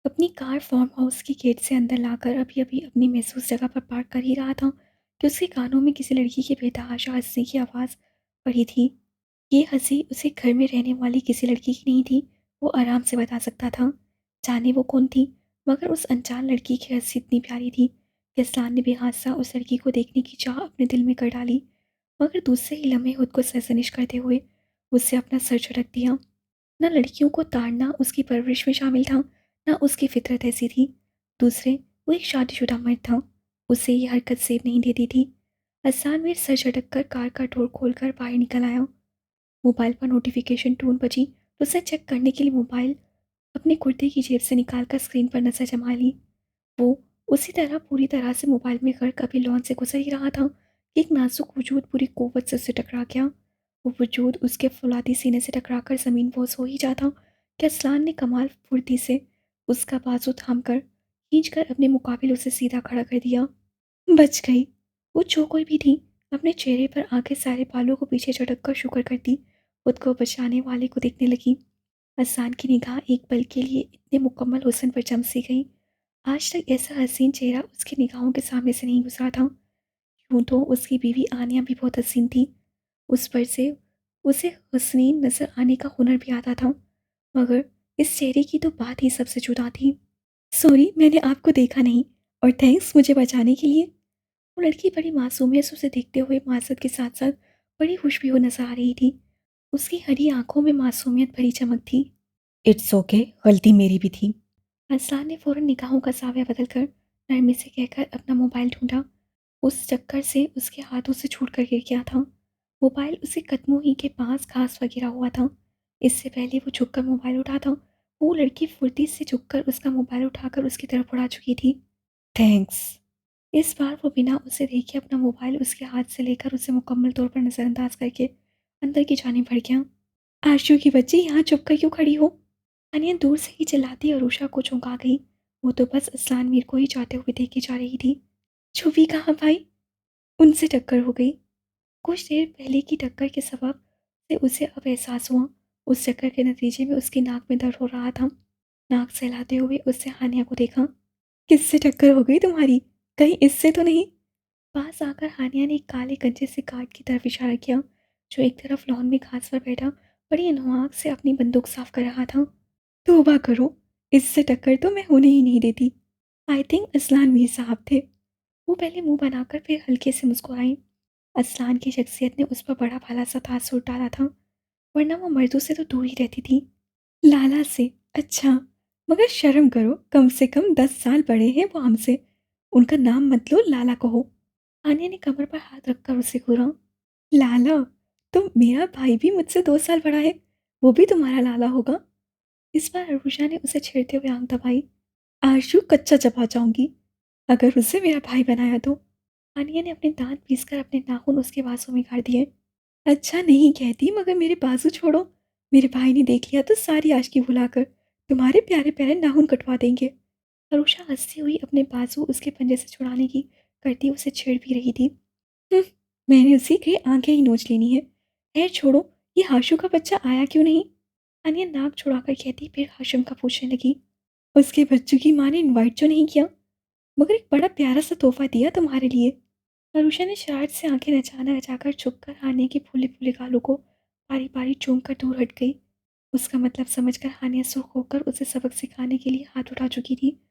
अपनी car farm house के gate से अंदर लाकर अभी-अभी अपनी महसूस जगह पर पार्क कर ही रहा था कि उसके कानों में किसी लड़की की बेतहाशा हँसने की आवाज़ पड़ी थी। ये हँसी उसे घर में रहने वाली किसी लड़की की नहीं थी, वो आराम से बता सकता था। जाने वो कौन थी, मगर उस अनजान लड़की की हँसी इतनी प्यारी थी कि असलान ने बेहासा उस लड़की को देखने की चाह अपने दिल में कर डाली, मगर दूसरे ही लम्हे खुद को सरज़निश करते हुए उससे अपना सर झटक दिया। ना लड़कियों को ताड़ना उसकी परवरिश में शामिल था, ना उसकी फितरत ऐसी थी। दूसरे, वो एक शादीशुदा मर्द था, उसे ये हरकत सेब नहीं देती थी। हसन मीर सर झटक कर कार का डोर खोलकर बाहर निकल आया। मोबाइल पर नोटिफिकेशन टून बजी तो उसे चेक करने के लिए मोबाइल अपने कुर्ते की जेब से निकालकर स्क्रीन पर नजर जमा ली। वो उसी तरह पूरी तरह से मोबाइल में गर्क अभी लॉन से गुजर ही रहा था कि एक नाजुक वजूद पूरी कुव्वत से उससे टकरा गया। वो वजूद उसके फौलादी सीने से टकराकर ज़मीन बोस हो ही जाता कि असलान ने कमाल फुर्ती से उसका बाजू थाम कर खींच कर अपने मुकाबिल उसे सीधा खड़ा कर दिया। बच गई। वो जो कोई भी थी, अपने चेहरे पर आंखें सारे बालों को पीछे झटक कर शुक्र करती खुद को बचाने वाले को देखने लगी। हसान की निगाह एक पल के लिए इतने मुकम्मल हुस्न पर जम सी गई। आज तक ऐसा हसीन चेहरा उसकी निगाहों के सामने से नहीं गुजरा था। यूं तो उसकी बीवी आनिया भी बहुत हसीन थी, उस पर से उसे हसीन नजर आने का हुनर भी आता था, मगर इस चेहरे की तो बात ही सबसे जुदा थी। सॉरी, मैंने आपको देखा नहीं, और थैंक्स मुझे बचाने के लिए। वो लड़की बड़ी मासूमियत से उसे देखते हुए माजरत के साथ साथ बड़ी खुश भी हो नजर आ रही थी। उसकी हरी आंखों में मासूमियत भरी चमक थी। इट्स ओके, गलती मेरी भी थी। अरसलान ने फौरन निगाहों का सावया बदलकर नरमी से कहकर अपना मोबाइल ढूंढा। उस चक्कर से उसके हाथों से छूट कर गिर गया था। मोबाइल उसके कदमों ही के पास घास पर गिरा हुआ था। इससे पहले वो झुककर मोबाइल उठा था, वो लड़की फुर्ती से झुककर उसका मोबाइल उठाकर उसकी तरफ उड़ा चुकी थी। थैंक्स। इस बार वो बिना उसे देखे अपना मोबाइल उसके हाथ से लेकर उसे मुकम्मल तौर पर नज़रअंदाज करके अंदर की जानिब बढ़ गया। आशु की बच्ची, यहाँ चुप कर क्यों खड़ी हो? अनिया दूर से ही चिल्लाती अरूषा को चौंका गई। वो तो बस असलान मीर को ही जाते हुए देखी जा रही थी। छुपी कहाँ भाई? उनसे टक्कर हो गई। कुछ देर पहले की टक्कर के सबब से उसे अब एहसास हुआ। उस टक्कर के नतीजे में उसकी नाक में दर्द हो रहा था। नाक सहलाते हुए उससे हानिया को देखा। किससे टक्कर हो गई तुम्हारी? कहीं इससे तो नहीं? पास आकर हानिया ने एक काले गंजे से गार्ड की तरफ इशारा किया, जो एक तरफ लॉन में घास पर बैठा बड़ी अनुआग से अपनी बंदूक साफ कर रहा था। तौबा करो, इससे टक्कर तो मैं होने ही नहीं देती। आई थिंक असलान मीर साहब थे। वो पहले मुंह बनाकर फिर हल्के से मुस्कुराई। असलान की शख्सियत ने उस पर बड़ा भला सा तासुर डाला था, वरना वो मर्दों से तो दूर ही रहती थी। लाला से? अच्छा, मगर शर्म करो, कम से कम 10 साल बड़े हैं वो हमसे। उनका नाम मत लो, लाला कहो। आनिया ने कमर पर हाथ रखकर उसे घूरा। लाला? तो मेरा भाई भी मुझसे 2 साल बड़ा है, वो भी तुम्हारा लाला होगा। इस बार अरुषा ने उसे छेड़ते हुए आंख दबाई। आशु, कच्चा चबा जाऊंगी अगर उसे मेरा भाई बनाया तो। आनिया ने अपने दांत पीसकर अपने नाखून उसके बाजू में गाड़ दिए। अच्छा नहीं कहती, मगर मेरे बाजू छोड़ो। मेरे भाई ने देख लिया तो सारी आशिकी भुलाकर तुम्हारे प्यारे प्यारे नाखून कटवा देंगे। अरुषा हंसती हुई अपने बाजू उसके पंजे से छुड़ाने की करती उसे छेड़ भी रही थी। "हम्म, मैंने उसी की आंखें ही नोच लेनी है। खैर छोड़ो, ये हाशु का बच्चा आया क्यों नहीं?" अनिया नाक छुड़ाकर कहती फिर हाशिम का पूछने लगी। उसके बच्चों की माँ ने इनवाइट तो नहीं किया, मगर एक बड़ा प्यारा सा तोहफा दिया तुम्हारे लिए। अरुषा ने शरारत से आंखें नचाना नचाकर छुपकर हानिया की फूले फूले गालों को बारी बारी चूम कर दूर हट गई। उसका मतलब समझकर हानिया सुर्ख होकर उसे सबक सिखाने के लिए हाथ उठा चुकी थी।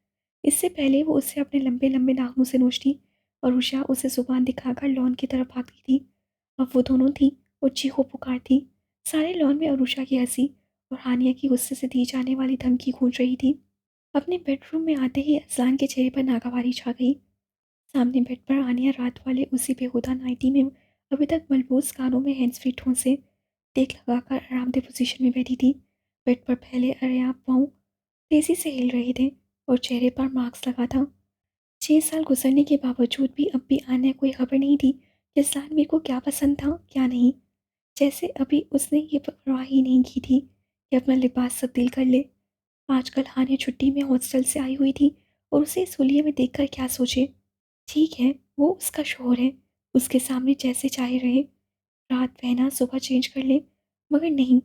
इससे पहले वो उससे अपने लंबे लंबे नाखूनों से नोचती और उषा उसे जुबान दिखाकर लॉन की तरफ भागती थी। अब वो दोनों थी और चीखो पुकार थी। सारे लॉन में अरुषा की हंसी और हानिया की गुस्से से दी जाने वाली धमकी गूंज रही थी। अपने बेडरूम में आते ही अजलान के चेहरे पर नागवारी छा गई। सामने बेड पर आनिया रात वाले उसी बेहुदा नाइटी में अभी तक मलबूस कानों में हैंड्स फ्री ठों से तेक लगाकर आरामदेह पोजीशन में बैठी थी। बेड पर फैले अरेआप पाँव तेजी से हिल रहे थे और चेहरे पर मास्क लगा था। 6 साल गुजरने के बावजूद भी अब भी आन्या कोई खबर नहीं थी कि सानवी को क्या पसंद था क्या नहीं। जैसे अभी उसने ये परवाह ही नहीं की थी कि अपना लिबास तब्दील कर ले। आजकल हानिया छुट्टी में हॉस्टल से आई हुई थी और उसे इस हुलिये में देखकर क्या सोचे। ठीक है, वो उसका शौहर है, उसके सामने जैसे चाहे रहे, रात पहना सुबह चेंज कर ले, मगर नहीं,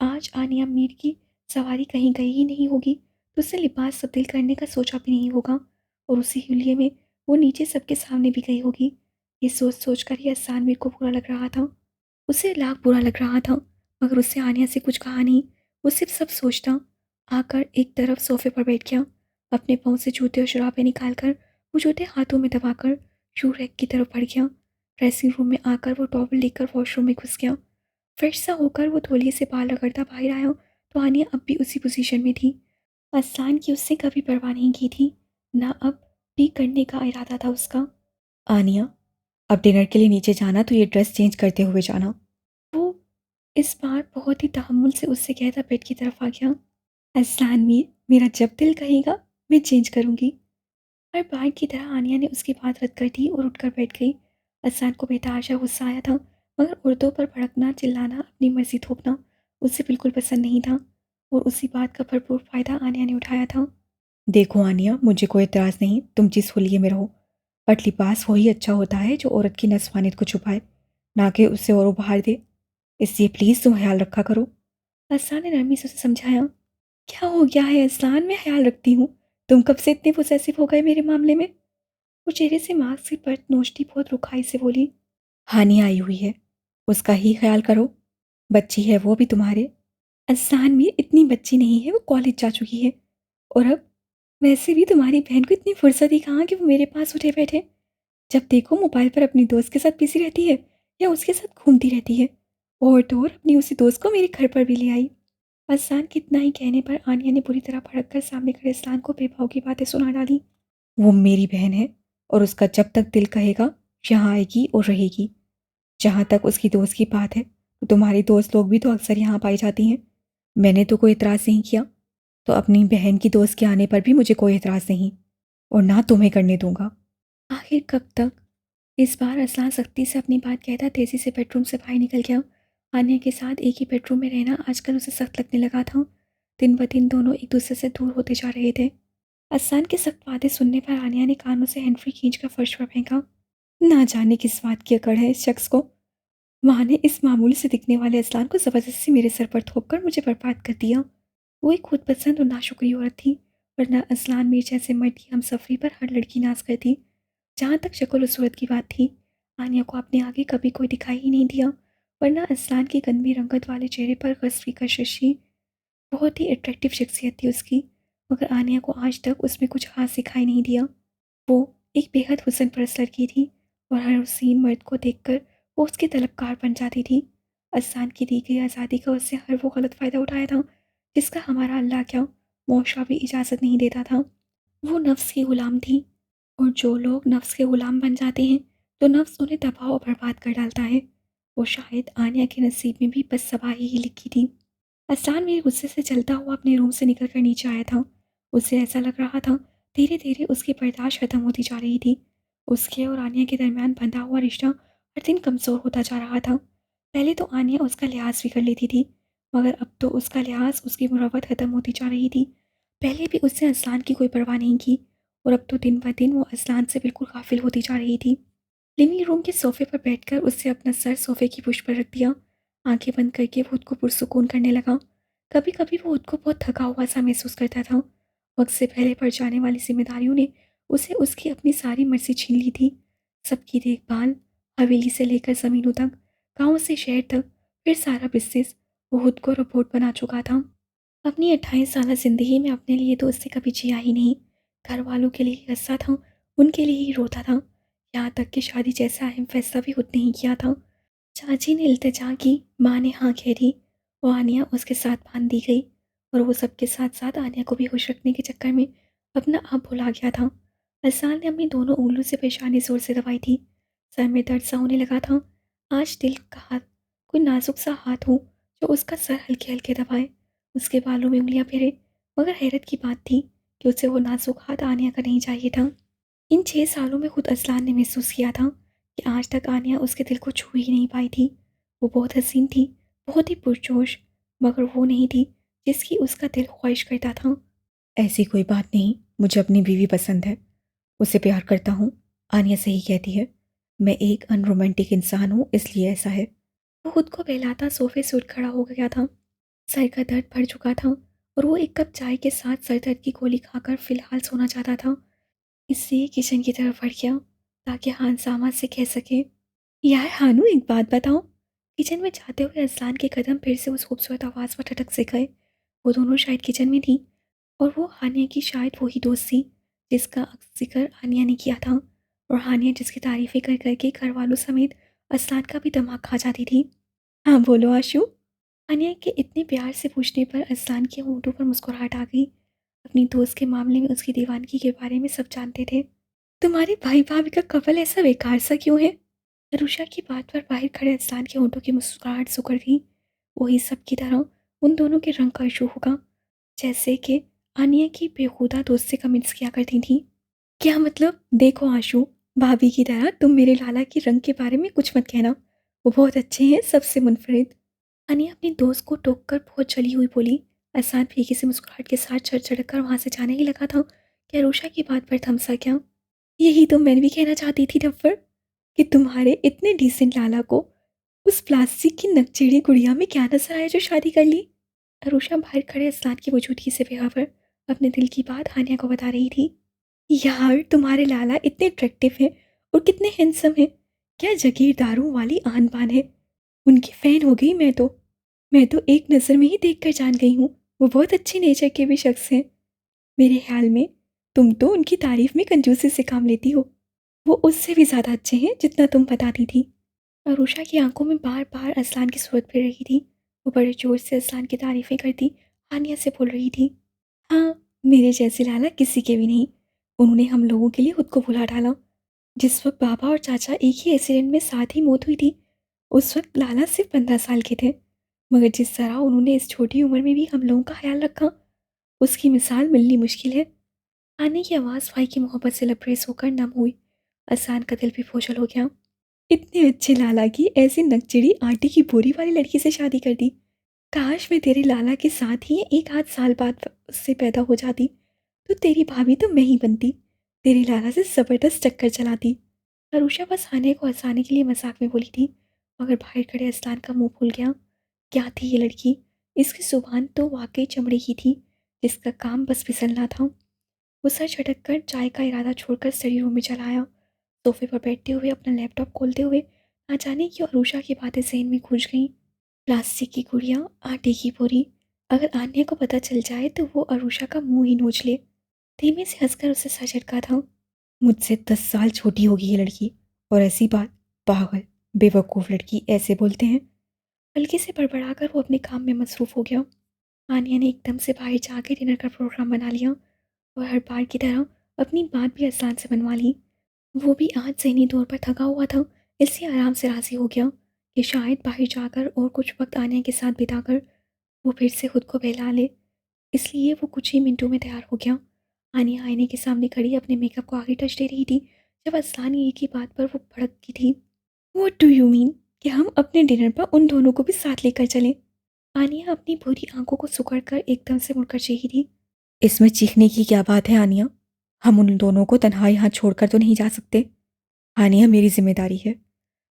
आज आनिया मीर की सवारी कहीं गई ही नहीं होगी, तो उसने लिबास तब्दील करने का सोचा भी नहीं होगा और उसी हुलिये में वो नीचे सबके सामने भी गई होगी। ये सोच सोच कर ही असानवीर को बुरा लग रहा था। उसे लाख बुरा लग रहा था, मगर उससे आनिया से कुछ कहा नहीं। वो सिर्फ सब सोचता। आकर एक तरफ सोफे पर बैठ गया। अपने पाँव से जूते और जुराबें निकाल कर वो जूते हाथों में दबाकर शू रैक की तरफ बढ़ गया। ड्रेसिंग रूम में आकर वो टॉवल लेकर वॉशरूम में घुस गया। फ्रेश सा होकर वो तौलिए से बाल रगड़ता बाहर आया तो आनिया अब भी उसी पोजीशन में थी। अरसान की उससे कभी परवाह नहीं की थी, ना अब भी करने का इरादा था उसका। आनिया, अब डिनर के लिए नीचे जाना तो ये ड्रेस चेंज करते हुए जाना। वो इस बार बहुत ही तहम्मुल से उससे कहता बेड की तरफ आ गया। अरसान मीर, मेरा जब दिल कहेगा मैं चेंज करूंगी। हर बार की तरह आनिया ने उसकी बात रद्द कर दी और उठकर बैठ गई। अरसान को बेतहाशा गुस्सा आया था, मगर औरतों पर भड़कना, चिल्लाना, अपनी मर्जी थोपना उसे बिल्कुल पसंद नहीं था और उसी बात का भरपूर फायदा आनिया ने उठाया था। देखो आनिया, मुझे कोई एतराज़ नहीं, तुम जिस होलिये में रहो, बट लिबास वही अच्छा होता है जो औरत की नस्वानियत को छुपाए, ना कि उसे और उभार दे। इसलिए प्लीज़ तुम ख्याल रखा करो। अरसान ने नरमी से उसे समझाया। क्या हो गया है अरसान, मैं ख्याल रखती हूँ। तुम कब से इतने पोसेसिव हो गए मेरे मामले में? वो चेहरे से मास्क से पर्द नोचती बहुत रुखाई से बोली। हानि आई हुई है, उसका ही ख्याल करो। बच्ची है वो भी तुम्हारे। अरसान में इतनी बच्ची नहीं है, वो कॉलेज जा चुकी है। और अब वैसे भी तुम्हारी बहन को इतनी फुर्सत ही कहाँ कि वो मेरे पास उठे बैठे। जब देखो मोबाइल पर अपनी दोस्त के साथ बिजी रहती है या उसके साथ घूमती रहती है। और तो और अपनी उसी दोस्त को मेरे घर पर भी ले आई। अरसान के इतना ही कहने पर आनिया ने बुरी तरह भड़क कर सामने खड़े अरसान को बेभाव की बातें सुना डाली। वो मेरी बहन है और उसका जब तक दिल कहेगा यहाँ आएगी और रहेगी। जहाँ तक उसकी दोस्त की बात है, तो तुम्हारी दोस्त लोग भी तो अक्सर यहाँ पाई जाती हैं। मैंने तो कोई एतराज़ नहीं किया, तो अपनी बहन की दोस्त के आने पर भी मुझे कोई एतराज़ नहीं, और ना तुम्हें करने दूंगा। आखिर कब तक? इस बार अरसलान सख्ती से अपनी बात कहता तेजी से बेडरूम से बाहर निकल गया। आनिया के साथ एक ही बेडरूम में रहना आजकल उसे सख्त लगने लगा था। दिन ब दिन दोनों एक दूसरे से दूर होते जा रहे थे। अरसान के सख्त वादे सुनने पर आनिया ने कानों से हैंड फ्री खींचकर फर्श पर फेंका। ना जाने किस बात की अकड़ है इस शख्स को। माँ ने इस मामूली से दिखने वाले अरसलान को ज़बरदस्ती मेरे सर पर थोप कर मुझे बर्बाद कर दिया। वो एक खुद पसंद और नाशुक्री औरत थी, वरना अरसलान मीर जैसे मर्द की हमसफरी पर हर लड़की नाज करती। जहाँ तक शक्ल और सूरत की बात थी, आनिया को अपने आगे कभी कोई दिखाई ही नहीं दिया, वरना अरसलान की गंदी रंगत वाले चेहरे पर गस्फी कशिशी बहुत ही अट्रैक्टिव शख्सियत थी उसकी। मगर आनिया को आज तक उसमें कुछ खास दिखाई नहीं दिया। वो एक बेहद हुस्न परस्त लड़की थी और हर हसीन मर्द को देखकर वो उसकी तलबकार बन जाती थी। अरसान की दी गई आज़ादी का उससे हर वो गलत फ़ायदा उठाया था जिसका हमारा अल्लाह क्या मुआशरा भी इजाज़त नहीं देता था। वो नफ्स की ग़ुलाम थी और जो लोग नफ्स के ग़ुलाम बन जाते हैं तो नफ्स उन्हें तबाह और बर्बाद कर डालता है। वो शायद आनिया के नसीब में भी बस तबाही ही लिखी थी। अरसान मेरे गुस्से से जलता हुआ अपने रूम से निकल कर नीचे आया था। उसे ऐसा लग रहा था धीरे धीरे उसकी बर्दाश्त खत्म होती जा रही थी। उसके और आनिया के दरमियान बंधा हुआ रिश्ता हर दिन कमज़ोर होता जा रहा था। पहले तो आनिया उसका लिहाज भी कर लेती थी, मगर अब तो उसका लिहाज, उसकी मुरव्वत ख़त्म होती जा रही थी। पहले भी उसने असलान की कोई परवाह नहीं की और अब तो दिन ब दिन वो असलान से बिल्कुल गाफिल होती जा रही थी। लिविंग रूम के सोफे पर बैठकर उससे अपना सर सोफे की पुश पर रख दिया। आंखें बंद करके वो खुद को पुरसुकून करने लगा। कभी कभी वो खुद को बहुत थका हुआ सा महसूस करता था। वक्त से पहले पड़ जाने वाली जिम्मेदारियों ने उसे उसकी अपनी सारी मर्जी छीन ली थी। सबकी देखभाल, हवेली से लेकर ज़मीनों तक, गाँव से शहर तक, फिर सारा बिजनेस वो खुद को रोबोट बना चुका था। अपनी 28 साल ज़िंदगी में अपने लिए तो उसने कभी जिया ही नहीं। घर वालों के लिए ही हँसता था, उनके लिए ही रोता था। यहाँ तक कि शादी जैसा अहम फैसला भी खुद नहीं किया था। चाची ने इल्तिजा की, माँ ने हाँ कह दी, वो आनिया उसके साथ बांध दी गई और वो सबके साथ साथ आनिया को भी खुश रखने के चक्कर में अपना आप भुला गया था। अरसान ने अपनी दोनों उंगलियों से पेशानी जोर से दबाई थी। सर में दर्द सा होने लगा था। आज दिल का हाथ, कोई नाजुक सा हाथ हो जो उसका सर हल्के हल्के दबाए, उसके बालों में उंगलियां फेरे। मगर हैरत की बात थी कि उसे वो नाजुक हाथ आनिया का नहीं चाहिए था। इन 6 सालों में खुद असलान ने महसूस किया था कि आज तक आनिया उसके दिल को छू ही नहीं पाई थी। वो बहुत हसीन थी, बहुत ही पुरजोश, मगर वो नहीं थी जिसकी उसका दिल ख्वाहिश करता था। ऐसी कोई बात नहीं, मुझे अपनी बीवी पसंद है, उसे प्यार करता हूँ। आनिया सही कहती है, मैं एक अनरोमांटिक इंसान हूँ, इसलिए ऐसा है। वो खुद को बहलाता सोफे से उठ खड़ा हो गया था। सर का दर्द बढ़ चुका था और वो एक कप चाय के साथ सर दर्द की गोली खाकर फ़िलहाल सोना चाहता था। इसलिए किचन की तरफ बढ़ गया ताकि हांसामा से कह सके, यार हानू एक बात बताओ। किचन में जाते हुए अरसलान के कदम फिर से उस खूबसूरत आवाज़ पर ठटक से गए। वो दोनों शायद किचन में थी और वो हानिया की शायद वही दोस्त थी जिसका जिक्र हानिया ने किया था, और हानिया जिसकी तारीफ़ें कर करके घर वालों समेत अरसलान का भी दिमाग खा जाती थी। हाँ बोलो आशु। हानिया के इतने प्यार से पूछने पर अरसलान के होंठों पर मुस्कुराहट आ गई। अपनी दोस्त के मामले में उसकी दीवानगी के बारे में सब जानते थे। तुम्हारे भाई भाभी का कपल ऐसा बेकार सा क्यों है? अरुषा की बात पर बाहर खड़े अरसलान के होंठों की मुस्कुराहट सुकड़ गई। वही सब की तरह उन दोनों के रंग का इशू होगा, जैसे कि आनिया की बेहुदा दोस्त से कमेंट्स किया करती थी। क्या मतलब? देखो आशु, भाभी की तरह तुम मेरे लाला के रंग के बारे में कुछ मत कहना। वो बहुत अच्छे हैं, सबसे मुनफरिद। अनिया अपनी दोस्त को टोक कर बहुत जली हुई बोली। अहसान फीकी से मुस्कुराहट के साथ चढ़ चढ़ कर वहां से जाने ही लगा था कि अरुषा की बात पर थम सा क्या। यही तो मैं भी कहना चाहती थी डफ्फर, कि तुम्हारे इतने डिसेंट लाला को उस प्लास्टिक की नकचीड़ी गुड़िया में क्या नजर आया जो शादी कर ली। अरुषा बाहर खड़े असलान की मौजूदगी से बेखबर अपने दिल की बात हानिया को बता रही थी। यार तुम्हारे लाला इतने अट्रैक्टिव हैं और कितने हैंडसम हैं। क्या जागीरदारों वाली आन बान है। उनकी फैन हो गई मैं तो एक नज़र में ही देखकर जान गई हूँ। वो बहुत अच्छे नेचर के भी शख्स हैं। मेरे ख्याल में तुम तो उनकी तारीफ में कंजूसी से काम लेती हो। वो उससे भी ज़्यादा अच्छे हैं जितना तुम बताती थी। अरुषा की आंखों में बार बार असलान की सूरत फिर रही थी। वो बड़े जोर से असलान की तारीफें करती हानिया से बोल रही थी। हाँ, मेरे जैसे लाला किसी के भी नहीं। उन्होंने हम लोगों के लिए खुद को भुला डाला। जिस वक्त बाबा और चाचा एक ही एक्सीडेंट में साथ ही मौत हुई थी, उस वक्त लाला सिर्फ 15 साल के थे। मगर जिस तरह उन्होंने इस छोटी उम्र में भी हम लोगों का ख्याल रखा, उसकी मिसाल मिलनी मुश्किल है। आने की आवाज़ भाई की मोहब्बत से लबरेज होकर नम हुई। असान का दिल भी बोझल हो गया। इतने अच्छे लाला की ऐसी नकचिड़ी आटे की बोरी वाली लड़की से शादी कर दी। काश मैं तेरे लाला के साथ ही एक आध साल बाद उससे पैदा हो जाती, तो तेरी भाभी तो मैं ही बनती। तेरे लाला से ज़बरदस्त टक्कर चलाती। अरुषा बस आने को हंसाने के लिए मजाक में बोली थी, मगर बाहर खड़े असलान का मुंह फूल गया। क्या थी ये लड़की? इसकी जुबान तो वाकई चमड़े की थी, जिसका काम बस फिसलना था। वो सर झटक कर चाय का इरादा छोड़कर स्टडी रूम में चला आया। सोफे पर बैठते हुए अपना लैपटॉप खोलते हुए ना जाने क्यों अरुषा की बातें जहन में घुस गईं। प्लास्टिक की गुड़िया, आटे की बोरी। अगर आन्या को पता चल जाए तो वो अरुषा का मुंह ही नोच ले। धीमे से हंसकर उसे सर झटका था। मुझसे 10 साल छोटी होगी ये लड़की, और ऐसी बात? पागल, बेवकूफ़ लड़की ऐसे बोलते हैं? हल्के से बड़बड़ाकर वो अपने काम में मसरूफ हो गया। आनिया ने एकदम से बाहर जाके डिनर का प्रोग्राम बना लिया और हर बार की तरह अपनी बात भी आसान से बनवा ली। वो भी आज ज़हनी तौर पर थका हुआ था, इसलिए आराम से राज़ी हो गया कि शायद बाहर जाकर और कुछ वक्त आनिया के साथ बिताकर वो फिर से खुद को बहला ले। इसलिए वो कुछ ही मिनटों में तैयार हो गया। आनिया आईने के सामने खड़ी अपने मेकअप को आगे टच दे रही थी जब असलान एक ही बात पर वो भड़क की थी। व्हाट डू यू मीन कि हम अपने डिनर पर उन दोनों को भी साथ लेकर चलें? आनिया अपनी भूरी आंखों को सुकड़कर एकदम से मुड़कर चीखी थी। इसमें चीखने की क्या बात है आनिया? हम उन दोनों को तन्हा यहाँ छोड़कर तो नहीं जा सकते। आनिया, मेरी जिम्मेदारी है।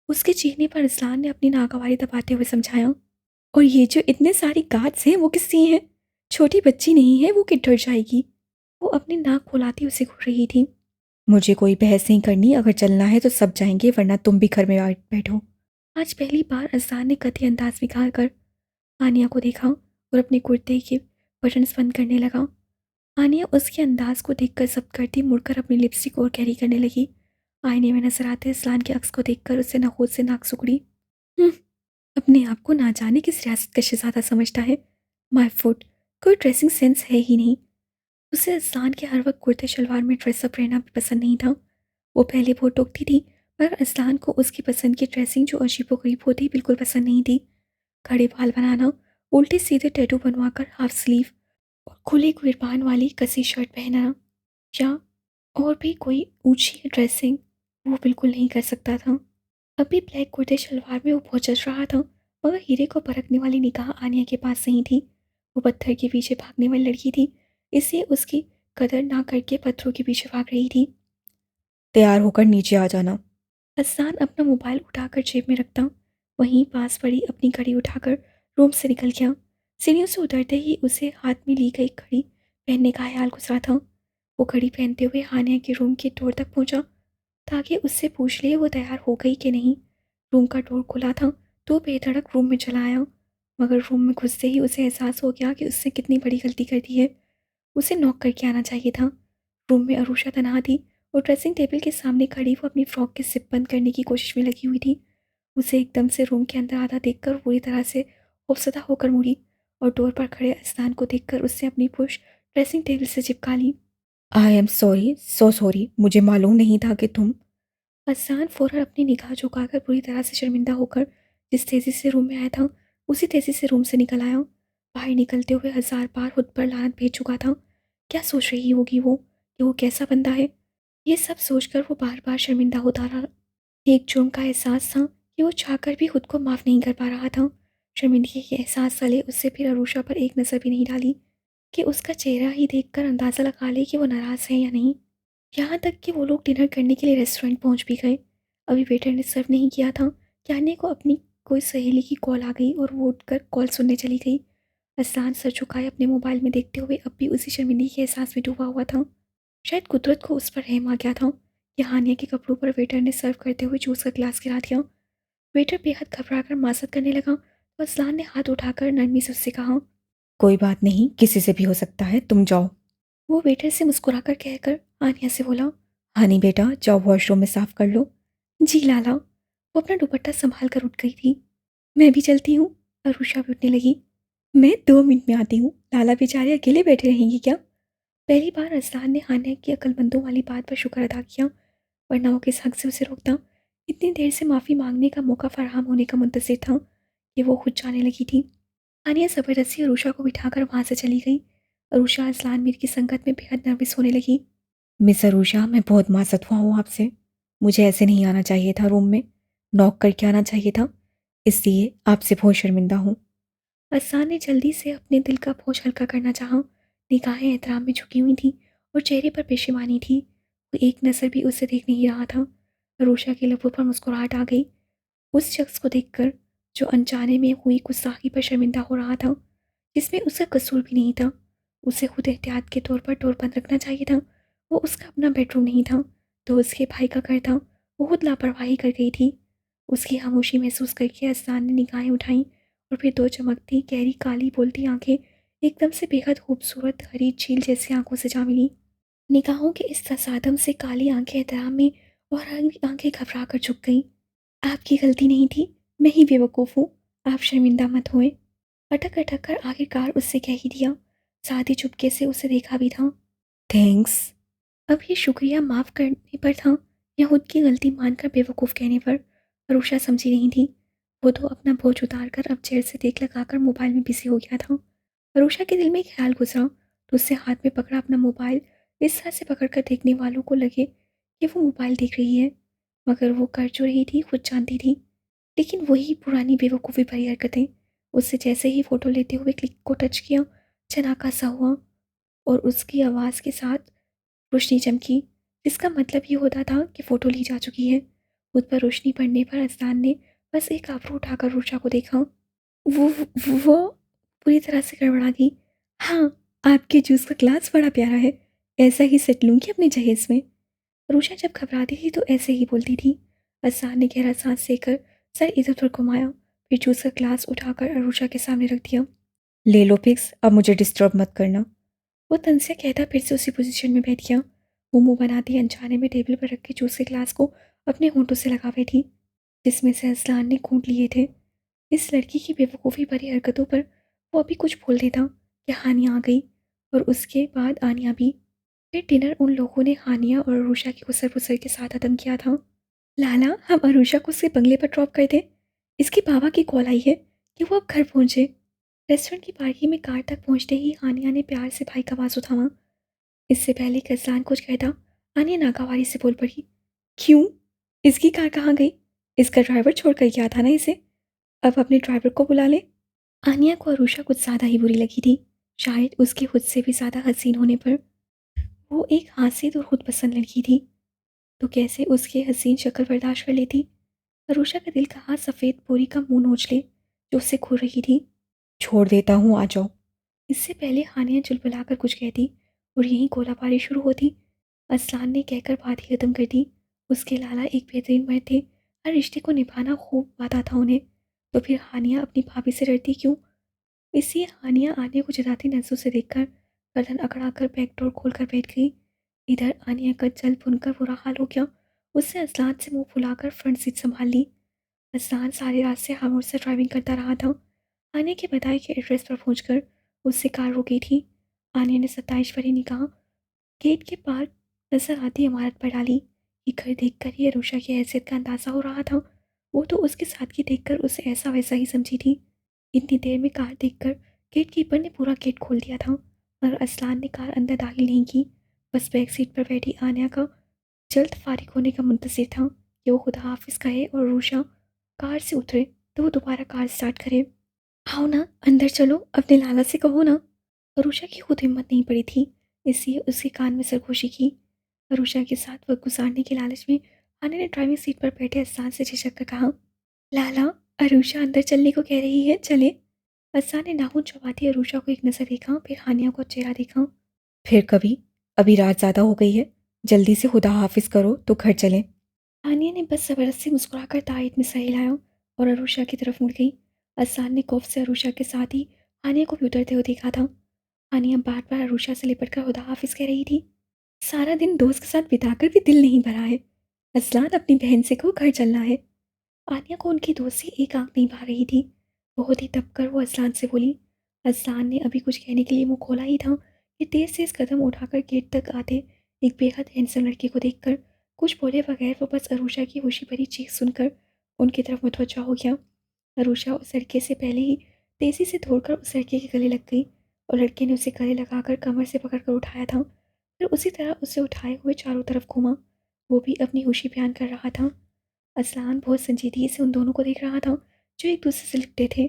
उसके चीखने पर असलान ने अपनी नागवारी दबाते हुए समझाया। और ये जो इतने सारी गार्ड्स हैं वो किसकी हैं? छोटी बच्ची नहीं है वो कि डर जाएगी। वो अपनी नाक फुलाती उसे घूर रही थी। मुझे कोई बहस नहीं करनी। अगर चलना है तो सब जाएंगे, वरना तुम भी घर में बैठो। आज पहली बार अजान ने कथी अंदाज निकाल कर आनिया को देखा और अपने कुर्ते के बटन्स बंद करने लगा। आनिया उसके अंदाज को देखकर जब्त करती मुड़कर अपनी लिपस्टिक और कैरी करने लगी। आईने में नजर आते अजलान के अक्स को देखकर उससे नखोद से नाक सुकड़ी। "हम्म, अपने आप को ना जाने किस रियासत का शहजादा समझता है। माय फुट, कोई ड्रेसिंग सेंस है ही नहीं। उसे अजलान के हर वक्त कुर्ते शलवार में ड्रेसअप रहना भी पसंद नहीं था। वो पहले बहुत टोकती थी, पर अजलान को उसकी पसंद की ड्रेसिंग जो अजीबोगरीब होती बिल्कुल पसंद नहीं थी। खड़े बाल बनाना, उल्टे सीधे टैटू बनवाकर हाफ स्लीव और खुले गुरबान वाली कसी शर्ट पहनना, या और भी कोई ऊंची ड्रेसिंग वो बिल्कुल नहीं कर सकता था। अभी ब्लैक कुर्ते शलवार में वो बहुत जच रहा था, मगर हीरे को परखने वाली निगाह आनिया के पास नहीं थी। वो पत्थर के पीछे भागने वाली लड़की थी, इसलिए उसकी कदर ना करके पत्थरों के पीछे भाग रही थी। तैयार होकर नीचे आ जाना। हसान अपना मोबाइल उठाकर जेब में रखता, वहीं पास पड़ी अपनी घड़ी उठाकर रूम से निकल गया। सीढ़ियों से उतरते ही उसे हाथ में ली गई घड़ी पहनने का ख्याल गुजरा था। वो घड़ी पहनते हुए हानिया के रूम के डोर तक पहुंचा ताकि उससे पूछ ले वो तैयार हो गई कि नहीं। रूम का डोर खुला था तो बेधड़क रूम में चला आया, मगर रूम में घुसते ही उसे एहसास हो गया कि उसने कितनी बड़ी गलती कर दी है। उसे नॉक करके आना चाहिए था। रूम में अरुषा तनहा थी और ड्रेसिंग टेबल के सामने खड़ी वो अपनी फ्रॉक की जिप बंद करने की कोशिश में लगी हुई थी। उसे एकदम से रूम के अंदर आधा देखकर पूरी तरह से खौफसदा होकर मुड़ी और डोर पर खड़े अस्तान को देखकर उसने अपनी पुश ड्रेसिंग टेबल से चिपका ली। I am sorry, so sorry, मुझे मालूम नहीं था कि तुम। अस्तान फौरन अपनी निगाह झुकाकर पूरी तरह से शर्मिंदा होकर जिस तेज़ी से रूम में आया था उसी तेज़ी से रूम से निकल आया। बाहर निकलते हुए हजार बार खुद पर लानत भेज चुका था। क्या सोच रही होगी वो कि वो कैसा बंदा है। ये सब सोचकर वो बार बार शर्मिंदा होता रहा। एक जुर्म का एहसास था कि वो चाहकर भी खुद को माफ़ नहीं कर पा रहा था। शर्मिंदगी के एहसास तले उससे फिर अरूषा पर एक नज़र भी नहीं डाली कि उसका चेहरा ही देखकर अंदाज़ा लगा ले कि वो नाराज़ है या नहीं। यहाँ तक कि वो लोग डिनर करने के लिए रेस्टोरेंट पहुँच भी गए। अभी वेटर ने सर्व नहीं किया था कि अन्य को अपनी कोई सहेली की कॉल आ गई और वो उठकर कॉल सुनने चली गई। असान सर झुकाए अपने मोबाइल में देखते हुए अब भी उसी शर्मिंदगी के एहसास में डूबा हुआ था। शायद कुदरत को उस पर रहम आ गया था कि हानिया के कपड़ों पर वेटर ने सर्व करते हुए जूस का गिलास गिरा दिया। वेटर बेहद घबराकर मासत करने लगा तो असलान ने हाथ उठाकर नरमी से उससे कहा। कोई बात नहीं, किसी से भी हो सकता है, तुम जाओ। वो वेटर से मुस्कुराकर कहकर आनिया से बोला। हानी बेटा, जाओ वॉशरूम में साफ कर लो। जी लाला। वो अपना दुपट्टा संभाल कर उठ गई थी। मैं भी चलती हूँ। अरुषा भी उठने लगी। मैं 2 मिनट में आती हूँ। लाला बेचारे अकेले बैठे रहेंगे क्या। पहली बार असलान ने हानिया की अक्लमंदों वाली बात पर शुक्र अदा किया, वरना वो किस हक से उसे रोकता। इतनी देर से माफ़ी मांगने का मौका फराहम होने का मुंतज़िर था कि वो खुद जाने लगी थी। हानिया ज़बरदस्ती अरुषा को बिठाकर वहाँ से चली गई। अरुषा असलान मीर की संगत में बेहद नर्वस होने लगी। मिस अरूषा, मैं बहुत मासत हुआ हूँ आपसे। मुझे ऐसे नहीं आना चाहिए था रूम में, नॉक करके आना चाहिए था, इसलिए आपसे बहुत शर्मिंदा हूँ। असान ने जल्दी से अपने दिल का बोझ हल्का करना चाहा। निगाहें एहतराम में झुकी हुई थी और चेहरे पर पेशेमानी थी। वो एक नज़र भी उसे देख नहीं रहा था। अरूषा के लबों पर मुस्कुराहट आ गई उस शख्स को देखकर जो अनजाने में हुई गुस्ताखी पर शर्मिंदा हो रहा था, जिसमें उसका कसूर भी नहीं था। उसे खुद एहतियात के तौर पर डोर बंद रखना चाहिए था। वो उसका अपना बेडरूम नहीं था तो उसके भाई का घर था। वो खुद लापरवाही कर गई थी। उसकी खामोशी महसूस करके असान ने निगाहें उठाई और फिर दो चमकती गहरी काली बोलती आंखें एकदम से बेहद खूबसूरत हरी झील जैसी आंखों से जा मिली। निगाहों के इस तसादम से काली आंखें एहतराम में और हरी आंखें घबरा कर झुक गईं। आपकी गलती नहीं थी, मैं ही बेवकूफ़ हूँ, आप शर्मिंदा मत होएं। अटक अटक कर आखिरकार उससे कह ही दिया। साथ ही चुपके से उसे देखा भी था। थैंक्स। अब ये शुक्रिया माफ़ करने पर था या खुद की गलती मानकर बेवकूफ़ कहने पर, अरुषा समझी नहीं थी। वो तो अपना बोझ उतार कर अब चेयर से देख लगाकर मोबाइल में बिजी हो गया था। अरुषा के दिल में एक ख्याल गुजरा तो उससे हाथ में पकड़ा अपना मोबाइल इस तरह से पकड़कर देखने वालों को लगे कि वो मोबाइल देख रही है, मगर वो कर जो रही थी खुद जानती थी। लेकिन वही पुरानी बेवकूफ़ी भरी हरकतें। उससे जैसे ही फ़ोटो लेते हुए क्लिक को टच किया, चनाका सा हुआ और उसकी आवाज़ के साथ रोशनी चमकी, जिसका मतलब ये होता था कि फ़ोटो ली जा चुकी है। खुद पर रोशनी पड़ने पर अज़लान ने बस एक आबरू उठाकर रूषा को देखा। वो पूरी तरह से गड़बड़ा गई। हाँ, आपके जूस का ग्लास बड़ा प्यारा है। ऐसा ही सेट लूँगी अपने जहेज़ में। रूषा जब घबराती थी तो ऐसे ही बोलती थी। अज़लान ने गहरा सांस लेकर सर इधर-उधर घुमाया, फिर जूस का ग्लास उठाकर अरूषा के सामने रख दिया। ले लो फिक्स, अब मुझे डिस्टर्ब मत करना। वो तन से कहता फिर से उसी पोजीशन में बैठ गया। वो मुंह बनाती अनजाने में टेबल पर रखे जूस के ग्लास को अपने होंठों से लगा बैठी, जिसमें से असलान ने घूंट लिए थे। इस लड़की की बेवकूफ़ी भरी हरकतों पर वो अभी कुछ बोल देता कि हानिया आ गई और उसके बाद आनिया भी। फिर डिनर उन लोगों ने हानिया और अरूषा की गुसर-फुसर के साथ ख़त्म किया था। लाला, हम अरूषा को उसके बंगले पर ड्रॉप कर दें। इसके बाबा की कॉल आई है कि वो अब घर पहुंचे। रेस्टोरेंट की पार्टी में कार तक पहुंचते ही हानिया ने प्यार से भाई का आवाज़ उठावा। इससे पहले कि अज़लान कुछ कहता, आनिया नाकावारी से बोल पड़ी। क्यों? इसकी कार कहाँ गई? इसका ड्राइवर छोड़ कर गया था ना इसे। अब अपने ड्राइवर को बुला ले। आनिया को अरूषा कुछ ज़्यादा ही बुरी लगी थी, शायद उसके खुद से भी ज़्यादा हसीन होने पर। वो एक हासिद और खुद पसंद लड़की थी, तो कैसे उसके हसीन शक्ल बर्दाश्त कर लेती। अरूषा का दिल कहाँ सफ़ेद बोरी का मुंह नोच ले जो उससे घूर रही थी। छोड़ देता हूँ, आ जाओ। इससे पहले हानिया चुलबुलाकर कुछ कहती और यहीं गोलाबारी शुरू होती। असलान ने कहकर बात ही खत्म कर दी। उसके लाला एक बेहतरीन मर्द थे, हर रिश्ते को निभाना खूब आता था उन्हें। तो फिर हानिया अपनी भाभी से डरती क्यों? इसलिए हानिया आनिया को जताती नजरों से देखकर गर्दन अकड़ाकर बैक डोर खोलकर बैठ गई। इधर आनिया का जल भुनकर बुरा हाल हो गया। उसने असलान से मुंह फुलाकर फ्रंट सीट संभाल ली। असलान सारी रात से खामोश से ड्राइविंग करता रहा था। आनिया के बताए के एड्रेस पर पहुंचकर उससे कार रुकी थी। आनिया ने 27 भरी निगाह गेट के पार नजर आती इमारत पर डाली। ये घर देखकर ही अरुषा की हैसियत का अंदाजा हो रहा था। वो तो उसके सादगी देखकर उसे ऐसा वैसा ही समझी थी। इतनी देर में कार देखकर गेट कीपर ने पूरा गेट खोल दिया था, मगर असलान ने कार अंदर दाखिल नहीं की। बस बैक सीट पर बैठी आनिया का जल्द फारिग होने का मुंतजिर था कि वो खुदा हाफिज कहे और अरुषा कार से उतरे तो वो दोबारा कार स्टार्ट करे। आओ ना, अंदर चलो, अपने लाला से कहो ना। अरुषा की खुद हिम्मत नहीं पड़ी थी, इसलिए उसके कान में सरगोशी की। अरुषा के साथ वक्त गुजारने के लालच में आने ने ड्राइविंग सीट पर बैठे असान से झिझक कर कहा, लाला, अरुषा अंदर चलने को कह रही है, चले। असान ने नाखून चबाती अरुषा को एक नज़र देखा, फिर हानिया को चेहरा देखा। फिर कभी, अभी रात ज़्यादा हो गई है, जल्दी से खुदा हाफिज करो तो घर चलें। हानिया ने बस ज़बरदस्ती मुस्कुराकर तायद में सर हिलाया और अरुषा की तरफ मुड़ गई। असान ने खौफ से अरुषा के साथ ही हानिया को भी उतरते हुए देखा था। हानिया बार बार अरुषा से लिपट कर खुदा हाफिज कह रही थी। सारा दिन दोस्त के साथ बिताकर भी दिल नहीं भरा है। असलान, अपनी बहन से कहो घर चलना है। आनिया को उनकी दोस्ती एक आंख नहीं भा रही थी। बहुत ही दबकर वो असलान से बोली। असलान ने अभी कुछ कहने के लिए मुंह खोला ही था कि तेज तेज कदम उठाकर गेट तक आते एक बेहद हैंडसम लड़के को देखकर कुछ बोले बगैर वो बस अरुषा की खुशी भरी चीख सुनकर उनकी तरफ मुतवज्जा हो गया। अरुषा उस लड़के से पहले ही तेजी से दौड़कर उस लड़के के गले लग गई और लड़के ने उसे गले लगाकर कमर से पकड़कर उठाया था। फिर उसी तरह उसे उठाए हुए चारों तरफ घूमा। वो भी अपनी खुशी बयान कर रहा था। असलान बहुत संजीदगी से उन दोनों को देख रहा था जो एक दूसरे से लिपटे थे।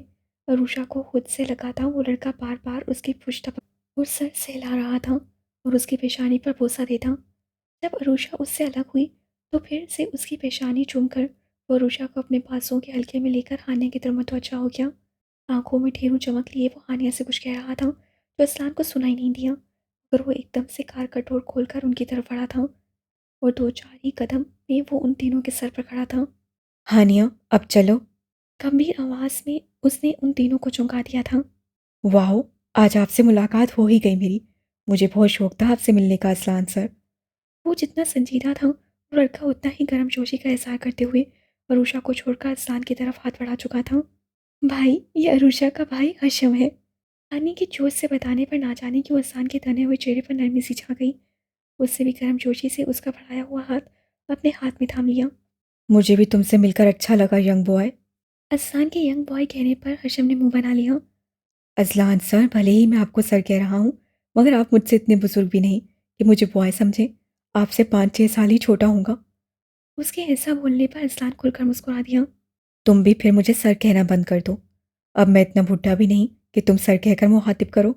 अरुषा को खुद से लगा था वो लड़का बार बार उसकी पुश्त और सर सहला रहा था और उसकी पेशानी पर बोसा देता। जब अरुषा उससे अलग हुई तो फिर से उसकी पेशानी चूमकर वो अरुषा को अपने पासों के हल्के में लेकर हानिया की तरफ मुतवज्जा हो गया। आंखों में ढेरों चमक लिए वो हानिया से कुछ कह रहा था जो असलान को सुनाई नहीं दिया, मगर वो एकदम से कार का डोर खोलकर उनकी तरफ बढ़ा था और दो चार ही कदम में वो उन तीनों के सर पर खड़ा था। हानिया, अब चलो। गंभीर आवाज में उसने उन तीनों को चौंका दिया था। वाह, आज आपसे मुलाकात हो ही गई मेरी। मुझे बहुत शौक था आपसे मिलने का, असलान सर। वो जितना संजीदा था वो लड़का उतना ही गर्मजोशी का इजहार करते हुए अरुषा को छोड़कर असलान की तरफ हाथ बढ़ा चुका था। भाई, ये अरुषा का भाई हशम है। हानि की जोश से बताने पर ना जाने कि वो असलान के तने हुए चेहरे पर नरमी सी छा गई। उससे भी गर्मजोशी से उसका बढ़ाया हुआ हाथ अपने हाथ में थाम लिया। मुझे भी तुमसे मिलकर अच्छा लगा, यंग बॉय। असलान के यंग बॉय कहने पर हशम ने मुंह बना लिया। अज़लान सर, भले ही मैं आपको सर कह रहा हूँ, मगर आप मुझसे इतने बुजुर्ग भी नहीं कि मुझे बॉय समझें। आपसे 5-6 साल ही छोटा हूँगा। उसके ऐसा बोलने पर असलान खुलकर मुस्कुरा दिया। तुम भी फिर मुझे सर कहना बंद कर दो। अब मैं इतना बुढ़ा भी नहीं कि तुम सर कहकर मुखातिब करो।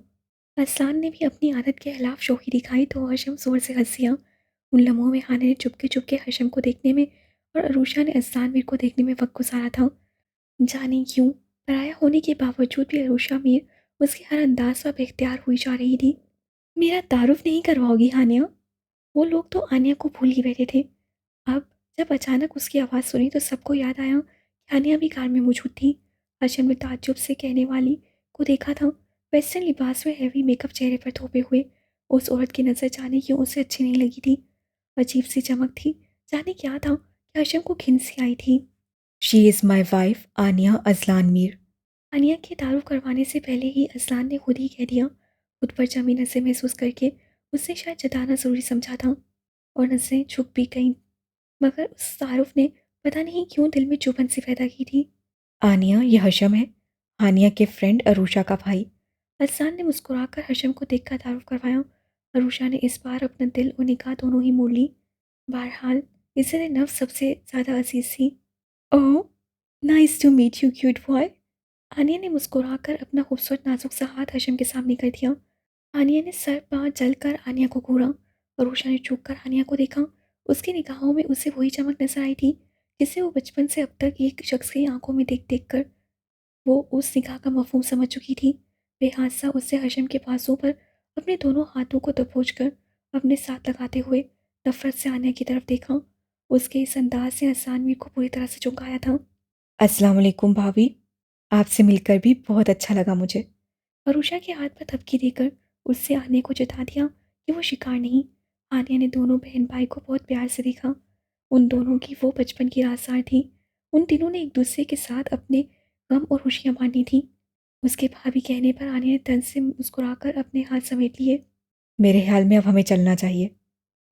असलान ने भी अपनी आदत के खिलाफ शोखी दिखाई तो हशम जोर से हंस दिया। उन लम्हों में हानि ने चुपके चुपके हशम को देखने में और अरूषा ने असलान मीर को देखने में वक्त गुजारा था। जाने क्यों, पराया होने के बावजूद भी अरूषा मीर उसके हर अंदाज पर बेख्तियार हुई जा रही थी। मेरा तारुफ नहीं करवाओगी हानिया? वो लोग तो आनिया को भूल ही बैठे थे। अब जब अचानक उसकी आवाज़ सुनी तो सबको याद आया कि आनिया भी कार में मौजूद थी। हशन ने ताज्जुब से कहने वाली को देखा था। वेस्टर्न लिबास में हैवी मेकअप चेहरे पर थोपे हुए उस औरत की नज़र जाने क्यों उसे अच्छी नहीं लगी थी। अजीब सी चमक थी। जाने क्या था कि हशम को घिन सी आई थी। She is my wife Aniya Ajlan Mir. Aniya की तारुफ करवाने से पहले ही असलान ने खुद ही कह दिया। खुद पर जमी नज़र महसूस करके उसने शायद जताना ज़रूरी समझा था और नज़रें झुक भी गईं, मगर उस तारुफ ने पता नहीं क्यों दिल में चुभन सी पैदा की थी। आनिया, ये हशम है, हानिया के फ्रेंड अरूषा का भाई। हसन ने मुस्कुराकर हशम को देखकर तारुफ करवाया। अरूषा ने इस बार अपना दिल और निगाह दोनों ही मोड़ ली। बहरहाल इसे नफ्स सबसे ज़्यादा अजीज थी। Oh, nice to meet you cute boy. Aniya ने मुस्कुराकर अपना खूबसूरत नाजुक सा हाथ हशम के सामने कर दिया। आनिया ने सर पाँव जलकर आनिया को घूरा। अरूषा ने चूक कर आनिया को देखा। उसकी निगाहों में उसे वही चमक नजर आई थी जिसे वो बचपन से अब तक एक शख्स की आंखों में देख देख कर वो उस निगाह का मफ़हूम समझ चुकी थी। बेहासा उससे हशम के बाजू पर अपने दोनों हाथों को दबोचकर अपने साथ लगाते हुए नफ़रत से आन्या की तरफ देखा। उसके इस अंदाज़ ने असानवी को पूरी तरह से चौंकाया था। अस्सलाम वालेकुम भाभी, आपसे मिलकर भी बहुत अच्छा लगा मुझे। अरुषा के हाथ पर थपकी देकर उससे आन्या को जता दिया कि वो शिकार नहीं। आन्या ने दोनों बहन भाई को बहुत प्यार से देखा। उन दोनों की वो बचपन की राजसार थी। उन तीनों ने एक दूसरे के साथ अपने गम और खुशियाँ बांटी थी। उसके भाभी कहने पर आन्या ने तंज से मुस्कुराकर अपने हाथ समेट लिए। मेरे ख्याल में अब हमें चलना चाहिए।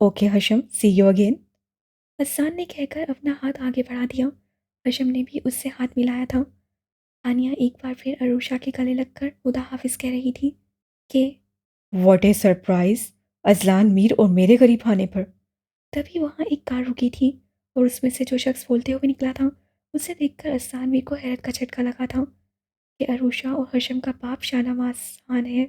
Okay Hasham, see you again. Hasan ने कहकर अपना हाथ आगे बढ़ा दिया। हशम ने भी उससे हाथ मिलाया था। आनिया एक बार फिर अरुषा के गले लगकर खुदा हाफिज कह रही थी कि what A surprise, Azlan Mir और मेरे करीब आने पर। तभी वहाँ एक कार रुकी थी और उसमें से जो शख्स बोलते हुए निकला था उसे देखकर असानवी को हैरत का झटका लगा था कि अरुषा और हशम का बाप शाहनवाज खान है।